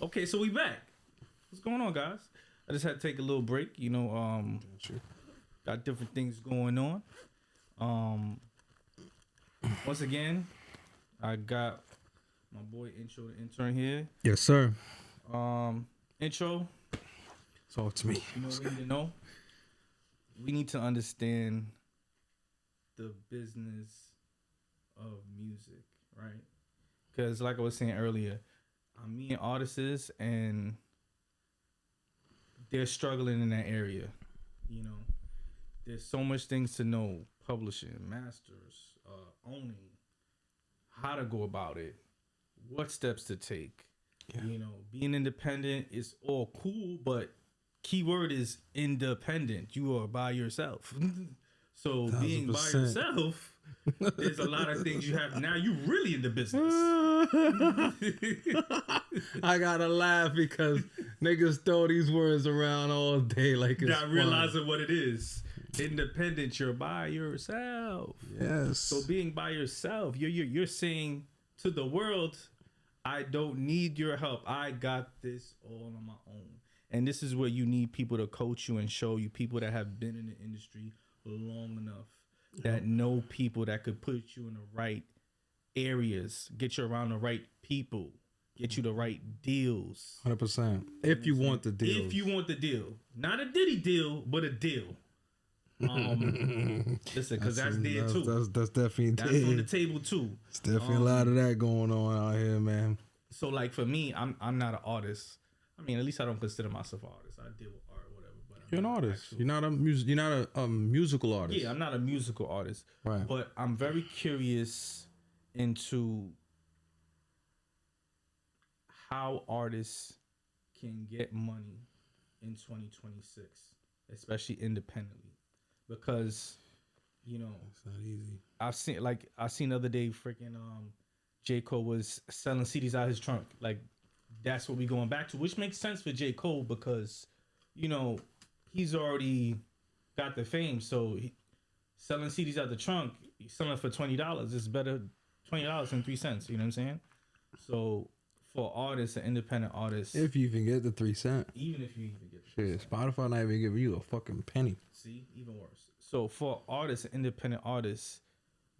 Okay, so we back. What's going on, guys? I just had to take a little break. Got different things going on. Once again, I got my boy Intro the Intern here. Yes, sir. Intro. Talk to me. You know what we need to know? We need to understand the business of music, right? Because like I was saying earlier, I'm meeting artists and they're struggling in that area. You know, there's so much things to know: publishing, masters, owning, how to go about it, what steps to take. Yeah. You know, being independent is all cool, but keyword is independent. You are by yourself. So 1,000%. Being by yourself, there's a lot of things you have. Now you really in the business. I gotta laugh because niggas throw these words around all day like it's not realizing what it is. Independent, you're by yourself. Yes. So being by yourself, you're saying to the world, I don't need your help. I got this all on my own. And this is where you need people to coach you and show you, people that have been in the industry long enough, that know people that could put you in the right areas, get you around the right people, get you the right deals. 100%. If you want the deal. If you want the deal. Not a Diddy deal, but a deal. Listen, because that's there too. That's definitely that's on the table too. It's definitely a lot of that going on out here, man. So like for me, I'm not an artist. I mean, at least I don't consider myself an artist. I deal with art or whatever. But you're an artist. You're not a musical artist. Yeah, I'm not a musical artist. Right. But I'm very curious into how artists can get money in 2026, especially independently, because you know it's not easy. I seen the other day, freaking J. Cole was selling CDs out his trunk. Like that's what we going back to, which makes sense for J. Cole because you know he's already got the fame, so selling CDs out the trunk, he's selling for $20 is better. $20 and 3 cents. You know what I'm saying? So for artists, an independent artist, if you even get the 3 cents, even if you even get the 3 shit, Spotify not even giving you a fucking penny. See, even worse. So for artists, independent artists,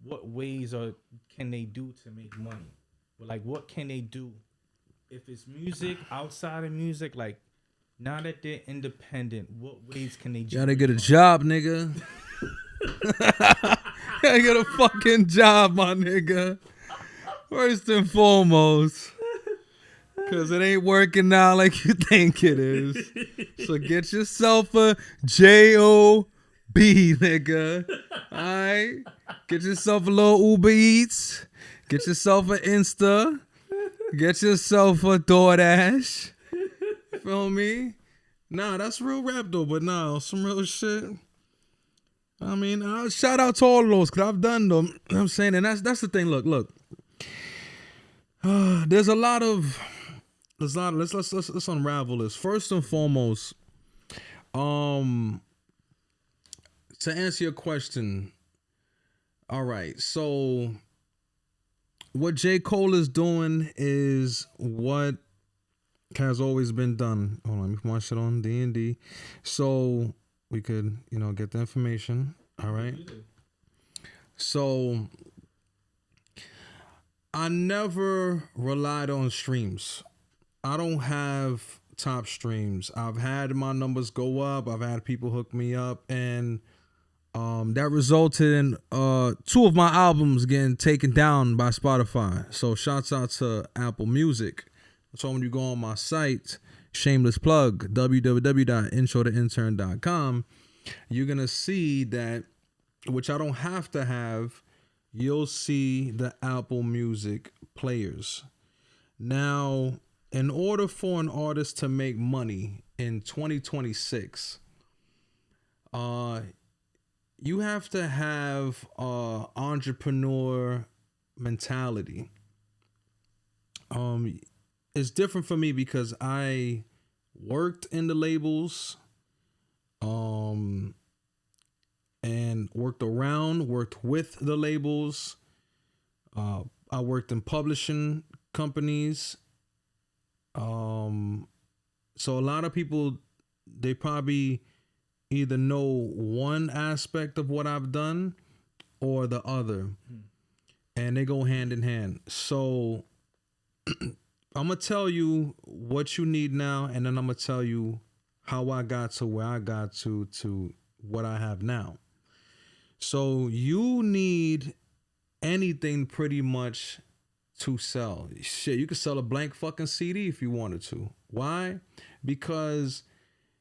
what ways can they do to make money? Like, what can they do if it's music, outside of music? Like, now that they're independent, what ways can they? Gotta get a job, nigga. Gotta get a fucking job, my nigga. First and foremost. Cause it ain't working out like you think it is. So get yourself a JOB, nigga. Alright? Get yourself a little Uber Eats. Get yourself an Insta. Get yourself a DoorDash. Feel me? Nah, that's real rap though, but nah, some real shit. I mean, shout out to all of those, cause I've done them. You know what I'm saying? And that's the thing. Look. There's a lot of let's unravel this. First and foremost, to answer your question, all right, so what J. Cole is doing is what has always been done. Hold on, let me put my shit on D&D. So we could, get the information. All right. So I never relied on streams. I don't have top streams. I've had my numbers go up. I've had people hook me up, and that resulted in 2 of my albums getting taken down by Spotify. So shouts out to Apple Music. So when you go on my site, shameless plug, www.introtheintern.com, you're going to see that, which I don't have to have, you'll see the Apple Music players. Now, in order for an artist to make money in 2026, you have to have entrepreneur mentality. It's different for me because I worked in the labels, and worked with the labels. I worked in publishing companies. I So a lot of people, they probably either know one aspect of what I've done or the other, and they go hand in hand. So I'm gonna tell you what you need now, and then I'm gonna tell you how I got to where I got to what I have now. So you need anything pretty much to sell. Shit, you could sell a blank fucking CD if you wanted to. Why? Because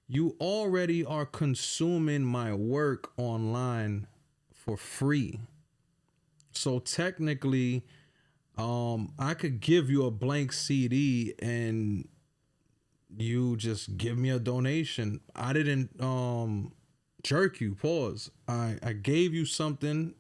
you already are consuming my work online for free. So technically, I could give you a blank CD and you just give me a donation. I didn't jerk you, pause. I gave you something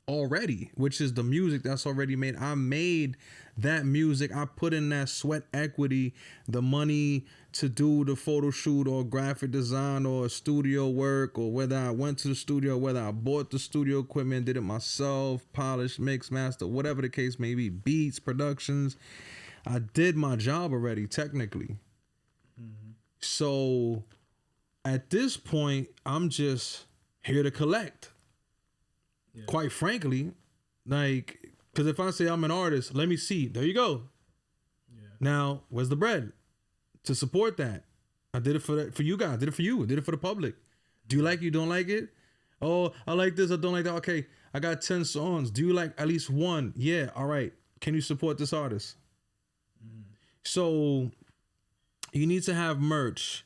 already, which is the music that's already made. I made that music. I put in that sweat equity, the money to do the photo shoot or graphic design or studio work, or whether I went to the studio, whether I bought the studio equipment, did it myself, polished, mix, master, whatever the case may be, beats, productions. I did my job already, technically. So at this point, I'm just here to collect. Yeah. Quite frankly, like, because if I say I'm an artist, let me see. There you go. Yeah. Now, where's the bread to support that? I did it for you guys. I did it for you. I did it for the public. Do you like it? You don't like it? Oh, I like this. I don't like that. Okay, I got 10 songs. Do you like at least one? Yeah. All right. Can you support this artist? So you need to have merch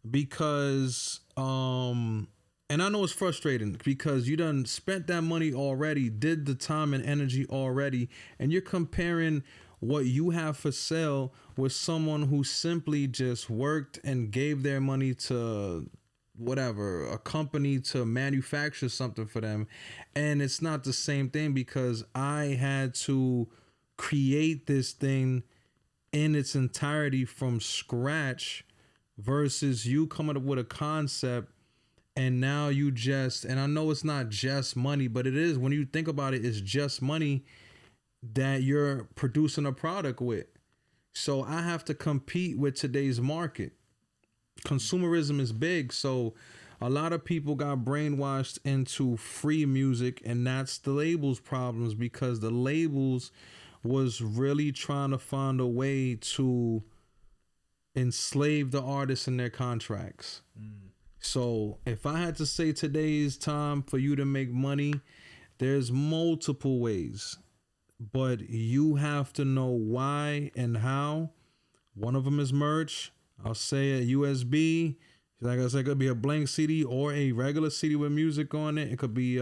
because, and I know it's frustrating because you done spent that money already, did the time and energy already, and you're comparing what you have for sale with someone who simply just worked and gave their money to whatever, a company to manufacture something for them. And it's not the same thing because I had to create this thing in its entirety from scratch versus you coming up with a concept and now you just, and I know it's not just money, but it is, when you think about it, it's just money that you're producing a product with. So I have to compete with today's market. Consumerism is big. So a lot of people got brainwashed into free music, and that's the labels' problems because the labels was really trying to find a way to enslave the artists in their contracts. So if I had to say today's time for you to make money, there's multiple ways, but you have to know why and how. One of them is merch. I'll say a USB. Like I said, it could be a blank CD or a regular CD with music on it. It could be,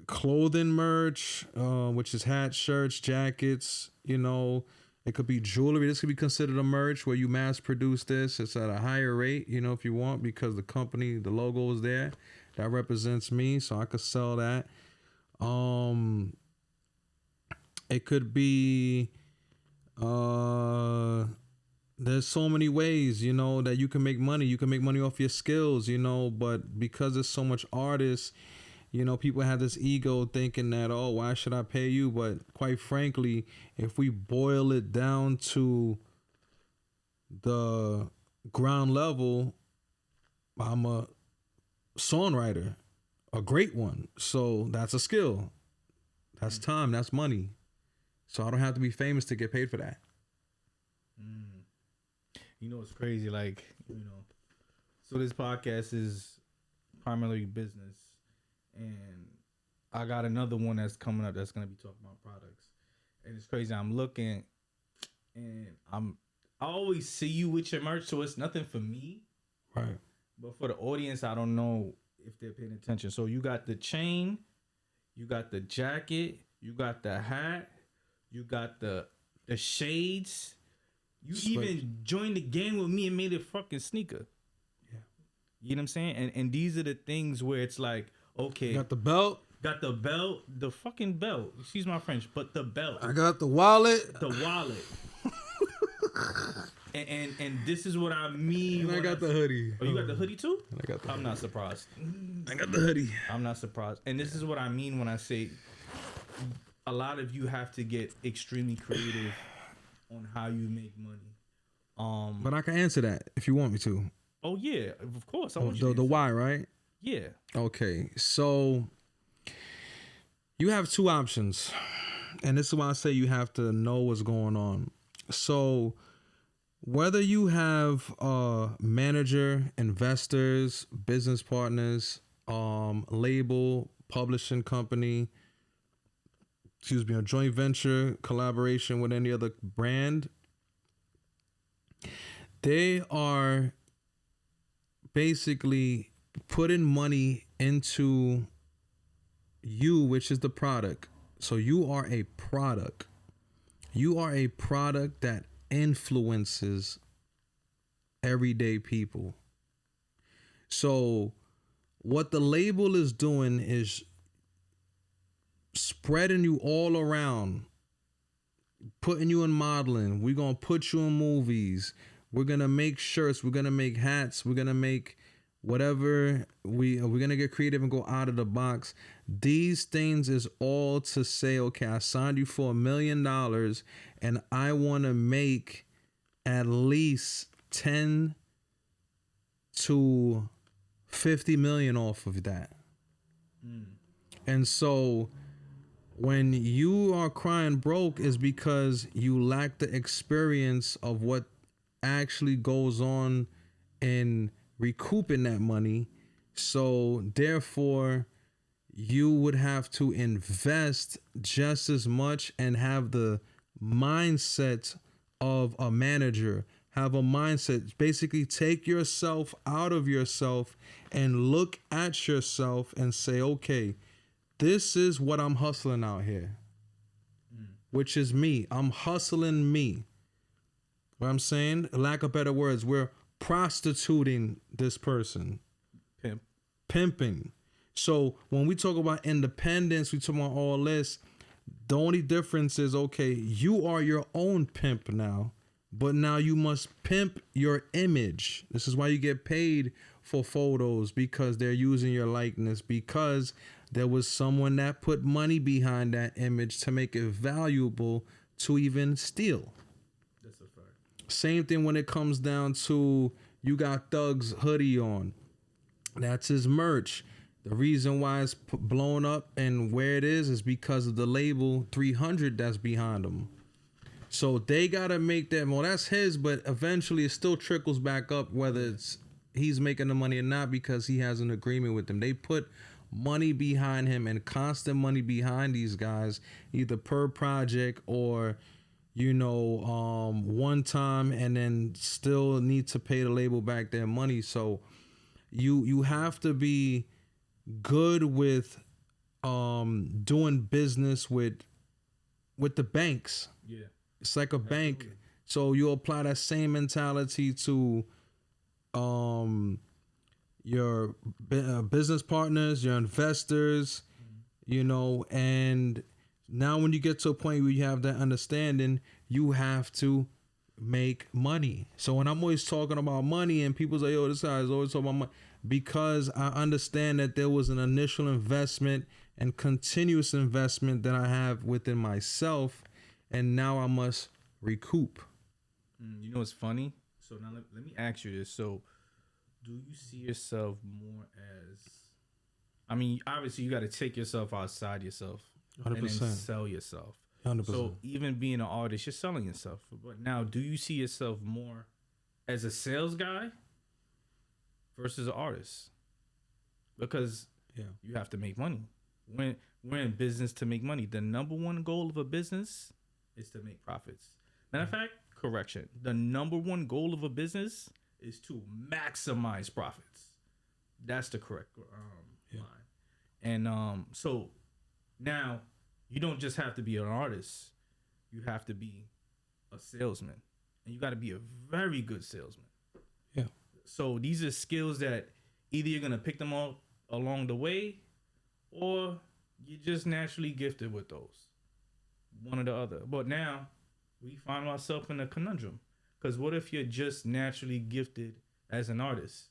clothing merch, which is hats, shirts, jackets, It could be jewelry. This could be considered a merch where you mass produce this. It's at a higher rate, if you want, because the company, the logo is there. That represents me, so I could sell that. It could be, there's so many ways, that you can make money. You can make money off your skills, but because there's so much artists, people have this ego thinking that, oh, why should I pay you? But quite frankly, if we boil it down to the ground level, I'm a songwriter, a great one. So that's a skill. That's time. That's money. So I don't have to be famous to get paid for that. It's crazy. So this podcast is primarily business. And I got another one that's coming up that's going to be talking about products. And it's crazy. I'm looking and I always see you with your merch, so it's nothing for me. Right. But for the audience, I don't know if they're paying attention. So you got the chain, you got the jacket, you got the hat, you got the shades. You even joined the game with me and made a fucking sneaker. Yeah. You know what I'm saying? And these are the things where it's like, okay. Got the belt. Got the belt. The fucking belt. Excuse my French, but the belt. I got the wallet. The wallet. and this is what I mean. And I got the hoodie. Oh, you got the hoodie too? I got the I'm not surprised. I got the hoodie. I'm not surprised. And this is what I mean when I say a lot of you have to get extremely creative on how you make money. But I can answer that if you want me to. Oh yeah, of course. I want you to The answer. why, right? Yeah. Okay, so you have two options, and this is why I say you have to know what's going on. So whether you have a manager, investors, business partners, label, publishing company, a joint venture, collaboration with any other brand, they are basically putting money into you, which is the product. So you are a product. You are a product that influences everyday people. So what the label is doing is spreading you all around, putting you in modeling. We're going to put you in movies. We're going to make shirts. We're going to make hats. We're going to make whatever. We're going to get creative and go out of the box. These things is all to say, okay, I signed you for $1 million and I want to make at least 10 to 50 million off of that. And so when you are crying broke is because you lack the experience of what actually goes on in recouping that money. So therefore you would have to invest just as much and have the mindset of a manager, have a mindset, basically take yourself out of yourself and look at yourself and say, okay, this is what I'm hustling out here, which is me. I'm hustling me. What I'm saying, lack of better words, we're prostituting this person. Pimping. So when we talk about independence, we talk about all this. The only difference is, okay, you are your own pimp now, but now you must pimp your image. This is why you get paid for photos, because they're using your likeness, because there was someone that put money behind that image to make it valuable to even steal. That's a fact. Same thing when it comes down to, you got Thug's hoodie on. That's his merch. The reason why it's blown up and where it is because of the label 300 that's behind him. So they got to make that. Well, that's his, but eventually it still trickles back up, whether it's he's making the money or not, because he has an agreement with them. They put money behind him and constant money behind these guys, either per project or, one time, and then still need to pay the label back their money. So you have to be good with doing business with the banks. Yeah. It's like a bank. So you apply that same mentality to your business partners, your investors, and now when you get to a point where you have that understanding, you have to make money. So when I'm always talking about money and people say, yo, this guy is always talking about money, because I understand that there was an initial investment and continuous investment that I have within myself, and now I must recoup. You know what's funny? So now let me ask you this. So do you see yourself more as, I mean, obviously you got to take yourself outside yourself 100%. and then sell yourself. 100%. So even being an artist, you're selling yourself. But now, do you see yourself more as a sales guy versus an artist? Because you have to make money. When we're in business to make money, the number one goal of a business is to make profits. Matter of fact, correction. The number one goal of a business is to maximize profits. That's the correct line. And so now you don't just have to be an artist. You have to be a salesman. And you got to be a very good salesman. Yeah. So these are skills that either you're going to pick them up along the way, or you're just naturally gifted with those. One or the other. But now we find ourselves in a conundrum. Because what if you're just naturally gifted as an artist?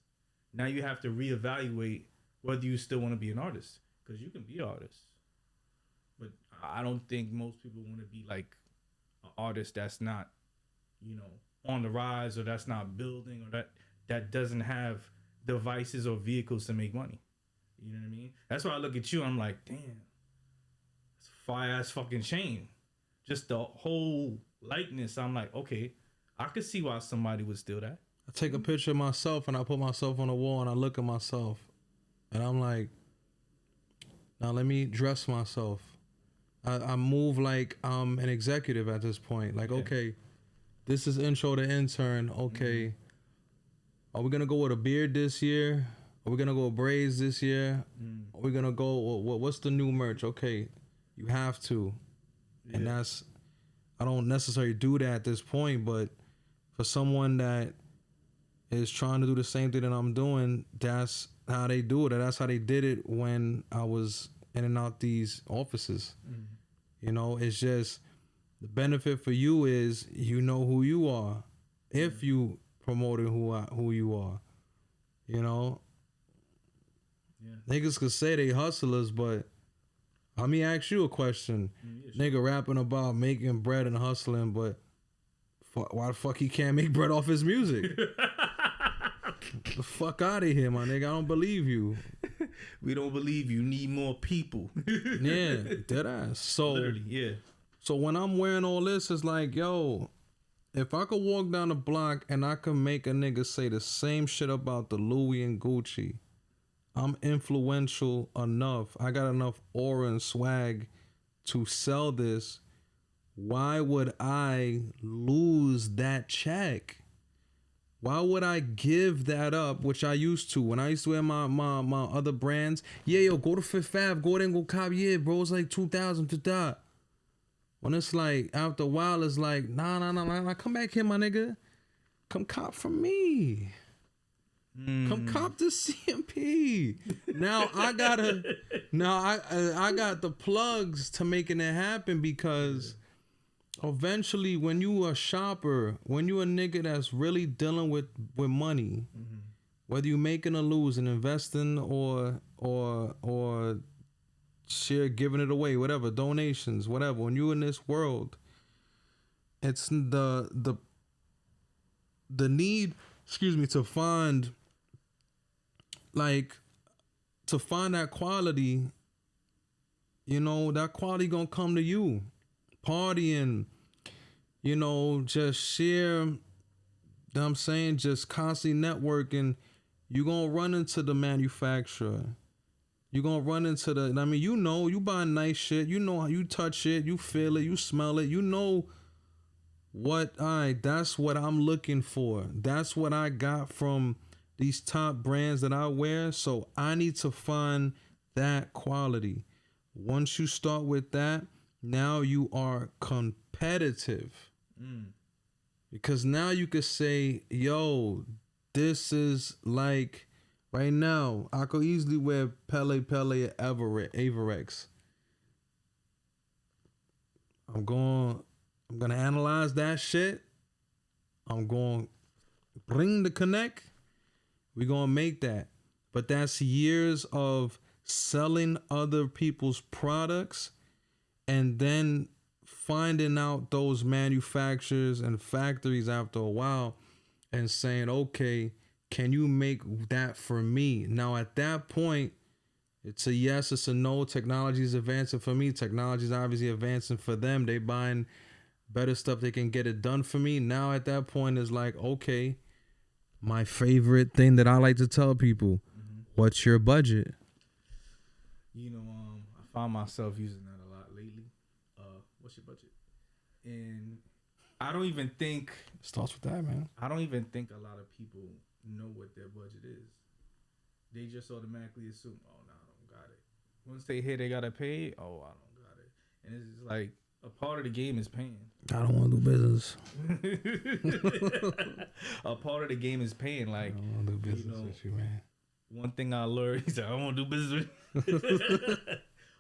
Now you have to reevaluate whether you still want to be an artist. Because you can be an artist. But I don't think most people want to be like an artist that's not you know, on the rise, or that's not building, or that doesn't have devices or vehicles to make money. You know what I mean? That's why I look at you. I'm like, damn, it's a fire ass fucking chain. Just the whole likeness. I'm like, okay, I could see why somebody would steal that. I take a picture of myself and I put myself on the wall and I look at myself and I'm like, now let me dress myself. I move like I'm an executive at this point. Like, okay, this is Intro the Intern. Okay, are we gonna go with a beard this year? Are we gonna go with braids this year? Are we gonna go? What's the new merch? Okay, you have to, and that's. I don't necessarily do that at this point, but for someone that is trying to do the same thing that I'm doing, that's how they do it. That's how they did it when I was in and out these offices. You know, it's just the benefit for you is you know who you are if you promoting who you are. You know, niggas could say they hustlers, but let me ask you a question. Nigga rapping about making bread and hustling, but why the fuck he can't make bread off his music? The fuck out of here, my nigga. I don't believe you. We don't believe you. Need more people. Yeah, dead ass. So, literally, yeah. So when I'm wearing all this, it's like, yo, if I could walk down the block and I could make a nigga say the same shit about the Louis and Gucci, I'm influential enough. I got enough aura and swag to sell this. Why would I lose that check? Why would I give that up, which I used to? When I used to wear my other brands, yo, go to Fifth Ave, go there and go cop, bro, it's like 2,000 to that. When it's like, after a while, it's like, nah, come back here, my nigga. Come cop from me. Come cop the CMP. Now I got the plugs to making it happen, because eventually when you a shopper, when you a nigga that's really dealing with money, whether you making or losing, investing or share, giving it away, whatever, donations, whatever, when you in this world, it's the need, to find that quality. You know, that quality gonna come to you. Partying, you know, just share, you know what I'm saying, just constantly networking. You gonna run into the manufacturer. You gonna run into you buy nice shit. You know how you touch it, you feel it, you smell it. You know that's what I'm looking for. That's what I got from these top brands that I wear. So I need to find that quality. Once you start with that, now you are competitive. Because now you could say, yo, this is like, right now, I could easily wear Pele Averex. I'm gonna analyze that shit. I'm going to bring the connect. We're going to make that. But that's years of selling other people's products and then finding out those manufacturers and factories after a while and saying, okay, can you make that for me? Now, at that point, it's a yes, it's a no. Technology is advancing for me. Technology is obviously advancing for them. They buying better stuff. They can get it done for me. Now, at that point, it's like, okay, my favorite thing that I like to tell people, what's your budget? You know, I find myself using that a lot lately. What's your budget? And I don't even think... Starts with that, man. I don't even think a lot of people know what their budget is. They just automatically assume, oh, no, I don't got it. Once they hear they got to pay, oh, I don't got it. And it's just like, a part of the game is paying. I don't want to do business. A part of the game is paying. Like, I don't want to do business with you, man. One thing I learned, he said, I don't want to do business with you.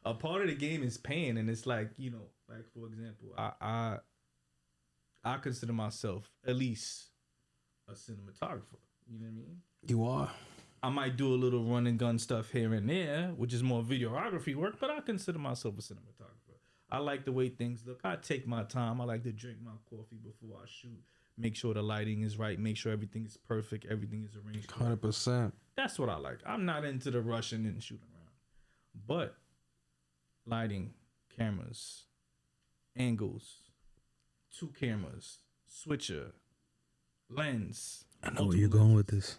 A part of the game is paying. And it's like, you know, like, for example, I consider myself at least a cinematographer. You know what I mean? You are. I might do a little run and gun stuff here and there, which is more videography work, but I consider myself a cinematographer. I like the way things look. I take my time. I like to drink my coffee before I shoot. Make sure the lighting is right. Make sure everything is perfect. Everything is arranged. 100%. That's what I like. I'm not into the rushing and shooting around. But lighting, cameras, angles, 2 cameras, switcher, lens. I know where you're going with this.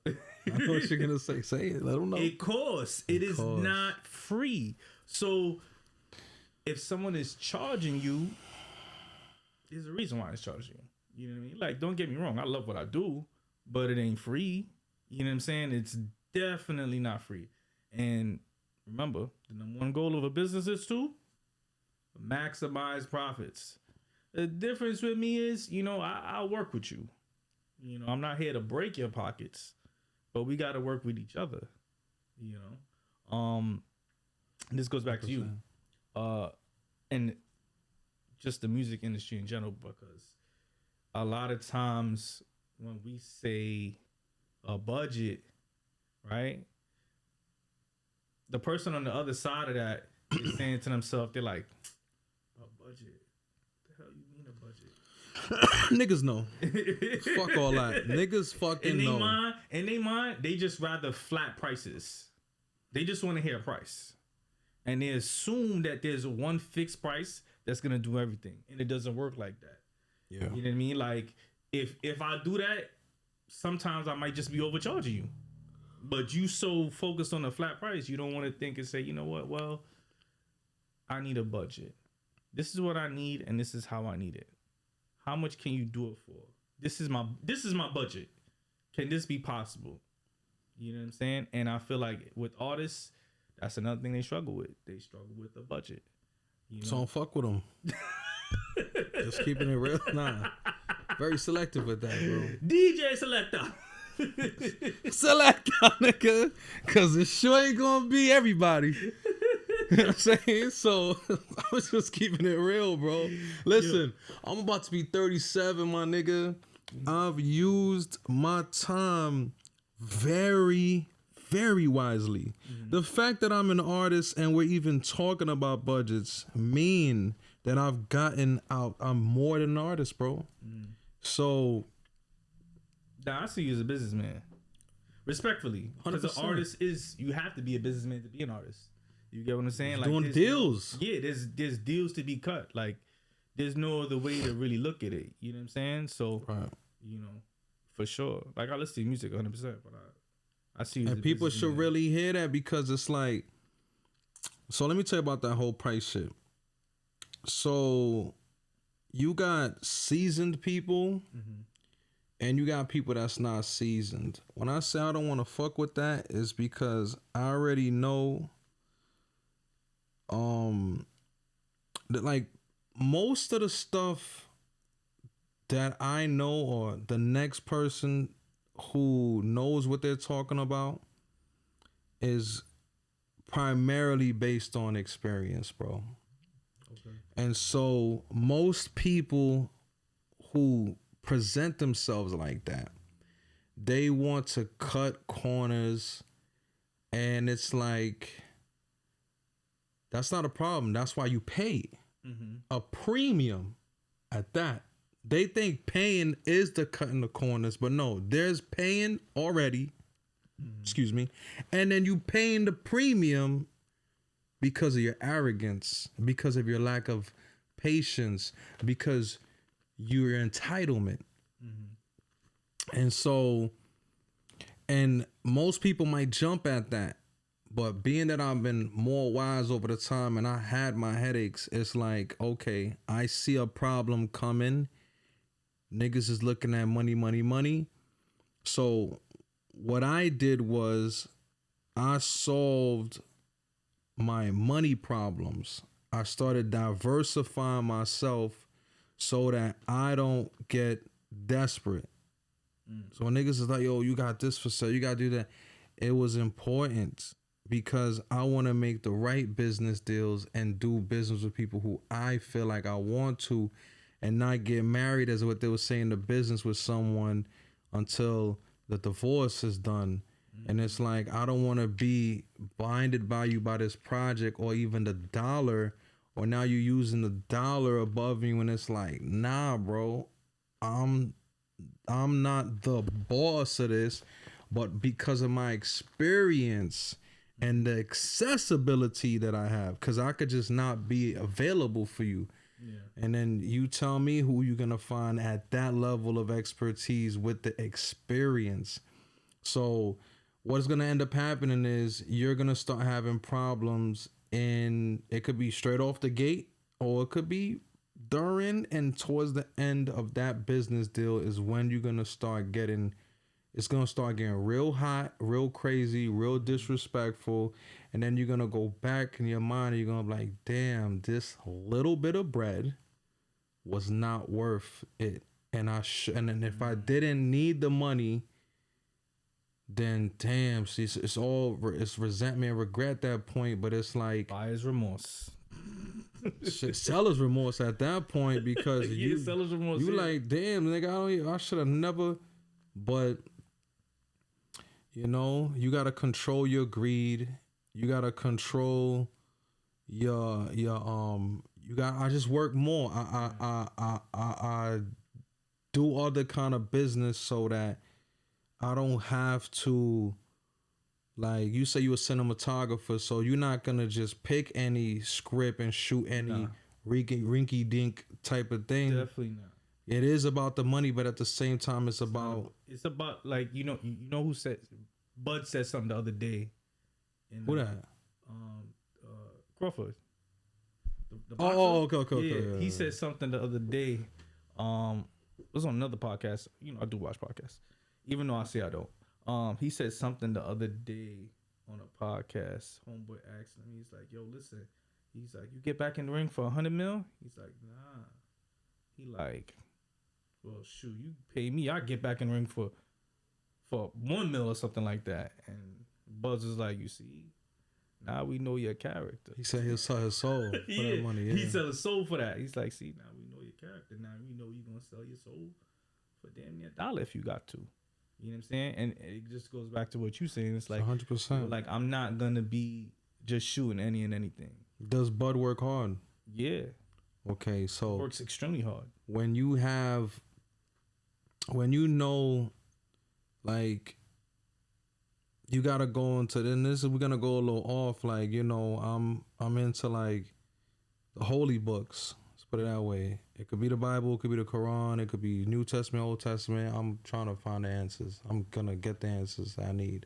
I know what you're gonna say. Say it. Let them know. It costs. It is not free. So if someone is charging you, there's a reason why it's charging you. You know what I mean? Like, don't get me wrong. I love what I do, but it ain't free. You know what I'm saying? It's definitely not free. And remember, the number one goal of a business is to maximize profits. The difference with me is, you know, I'll work with you. You know, I'm not here to break your pockets, but we got to work with each other. You know, this goes back 100%. To you, and just the music industry in general, because a lot of times when we say a budget, right, the person on the other side of that is saying to themselves, they're like, a budget? What the hell you mean a budget? Niggas know. Fuck all that. Niggas fucking know. In they mind, they just rather flat prices. They just want to hear a price. And they assume that there's one fixed price that's going to do everything. And it doesn't work like that. Yeah. You know what I mean? Like, if I do that, sometimes I might just be overcharging you. But you so focused on the flat price, you don't want to think and say, you know what? Well, I need a budget. This is what I need, and this is how I need it. How much can you do it for? This is my budget. Can this be possible? You know what I'm saying? And I feel like with artists, that's another thing they struggle with. They struggle with the budget. You know? So don't fuck with them. Just keeping it real. Nah. Very selective with that, bro. DJ Selector. Selector, nigga. Because it sure ain't gonna be everybody. You know what I'm saying? So I was just keeping it real, bro. Listen, I'm about to be 37, my nigga. I've used my time very, very wisely. Mm-hmm. The fact that I'm an artist and we're even talking about budgets mean that I've gotten out. I'm more than an artist, bro. Mm. So I see you as a businessman. Respectfully. Because an artist you have to be a businessman to be an artist. You get what I'm saying? Like doing deals. Yeah, there's deals to be cut. Like, there's no other way to really look at it. You know what I'm saying? So, right. You know, for sure. Like, I listen to music 100%, but I see you. And people should really hear that, because it's like, so let me tell you about that whole price shit. So, you got seasoned people, mm-hmm. and you got people that's not seasoned. When I say I don't want to fuck with that, is because I already know that, like, most of the stuff that I know, or the next person who knows what they're talking about, is primarily based on experience, bro. Okay. And so most people who present themselves like that, they want to cut corners, and it's like, that's not a problem. That's why you pay a premium at that. They think paying is the cutting the corners, but no, there's paying already. Excuse me. And then you paying the premium because of your arrogance, because of your lack of patience, because your entitlement. And so, and most people might jump at that. But being that I've been more wise over the time and I had my headaches, it's like, okay, I see a problem coming. Niggas is looking at money, money, money. So what I did was I solved my money problems. I started diversifying myself so that I don't get desperate. So when niggas is like, yo, you got this for sale, you got to do that. It was important, because I want to make the right business deals and do business with people who I feel like I want to, and not get married, as what they were saying, to business with someone until the divorce is done. And it's like, I don't want to be binded by you by this project or even the dollar or now you're using the dollar above me when it's like, nah, bro, I'm not the boss of this, but because of my experience and the accessibility that I have, because I could just not be available for you. Yeah. And then you tell me who you're going to find at that level of expertise with the experience. So what's going to end up happening is you're going to start having problems, and it could be straight off the gate, or it could be during and towards the end of that business deal is when you're going to start getting, it's going to start getting real hot, real crazy, real disrespectful. And then you're going to go back in your mind and you're going to be like, damn, this little bit of bread was not worth it. And and then if I didn't need the money, then damn, see, it's resentment and regret at that point. But it's like buyer's remorse. Seller's remorse at that point, because seller's remorse, you like, damn, nigga, I should have never. But you know, you gotta control your greed. You gotta control your I just work more. I do other kind of business so that I don't have to. Like, you say you're a cinematographer, so you're not going to just pick any script and shoot any rinky-dink type of thing. Definitely not. It is about the money, but at the same time, it's about like, you know who said, Bud said something the other day. Who that? Crawford. The okay. Yeah, he said something the other day. It was on another podcast. You know, I do watch podcasts, even though I say I don't. He said something the other day on a podcast. Homeboy asked him, he's like, yo, listen. He's like, you get back in the ring for $100 million? He's like, nah. He like, well, shoot, you pay me, I get back in the ring for $1 million or something like that. And Buzz is like, you see, now we know your character. He said he'll sell his soul for that money. Yeah. He sell his soul for that. He's like, see, now we know your character. Now we know you're going to sell your soul for damn near $1 if you got to. You know what I'm saying? And it just goes back to what you're saying. It's like 100%. Like, I'm not gonna be just shooting any and anything. Does Bud work hard? Yeah. Okay, so it works extremely hard. When you know, like, you gotta go into we're gonna go a little off. Like, you know, I'm into like the holy books. Let's put it that way. It could be the Bible, it could be the Quran, it could be New Testament, Old Testament. I'm trying to find the answers. I'm gonna get the answers I need.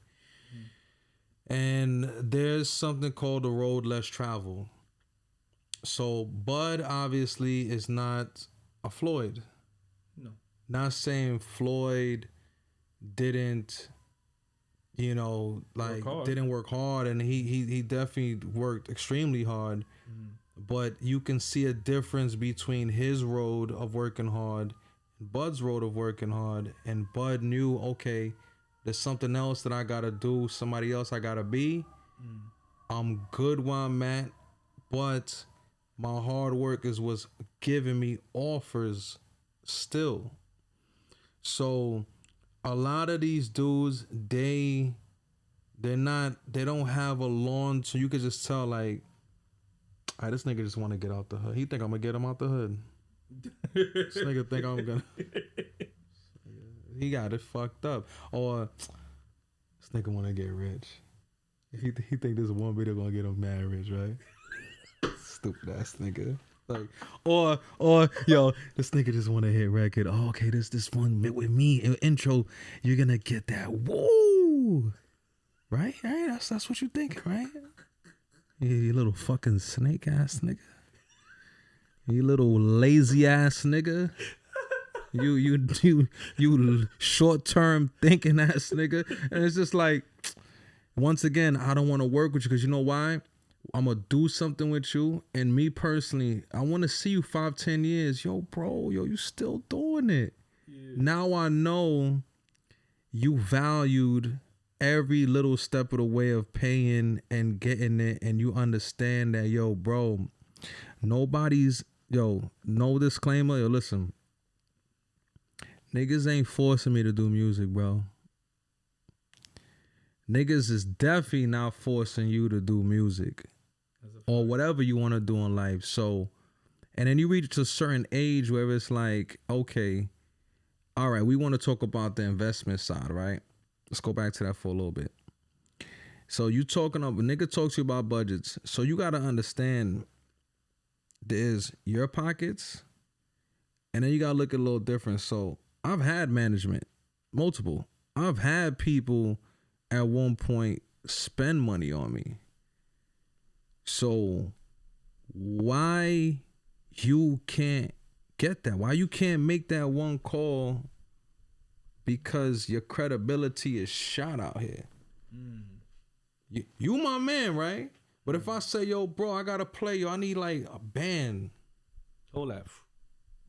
And there's something called the road less traveled. So Bud obviously is not a Floyd. No. Not saying Floyd didn't, you know, like didn't work hard, and he definitely worked extremely hard. But you can see a difference between his road of working hard and Bud's road of working hard. And Bud knew, okay, there's something else that I gotta do, somebody else I gotta be. I'm good where I'm at, but my hard work was giving me offers still. So a lot of these dudes, they don't have a long, so you could just tell, like, all right, this nigga just want to get out the hood. He think I'm gonna get him out the hood. This nigga think I'm gonna. He got it fucked up. Or this nigga want to get rich. He think this one video gonna get him mad rich, right? Stupid ass nigga. Like, or yo, this nigga just want to hit record. Oh, okay, this one with me intro. You're gonna get that. Whoa, right? That's what you think, right? You little fucking snake ass nigga. You little lazy ass nigga. You short term thinking ass nigga. And it's just like, once again, I don't want to work with you because you know why? I'm gonna do something with you, and me personally, I want to see you 5-10 years. Yo, bro, you still doing it. Yeah. Now I know you valued every little step of the way of paying and getting it, and you understand that, yo, bro, no disclaimer, yo, listen, niggas ain't forcing me to do music, bro. Niggas is definitely not forcing you to do music. or whatever you want to do in life. So, and then you reach a certain age where it's like, okay, all right, we want to talk about the investment side, right? Let's go back to that for a little bit. So you talking up, a nigga talks to you about budgets. So you got to understand there's your pockets, and then you got to look at a little different. So I've had management, multiple. I've had people at one point spend money on me. So why you can't get that? Why you can't make that one call? Because your credibility is shot out here. You my man, right? But if I say, yo, bro, I gotta play, yo, I need like a band. Hold that.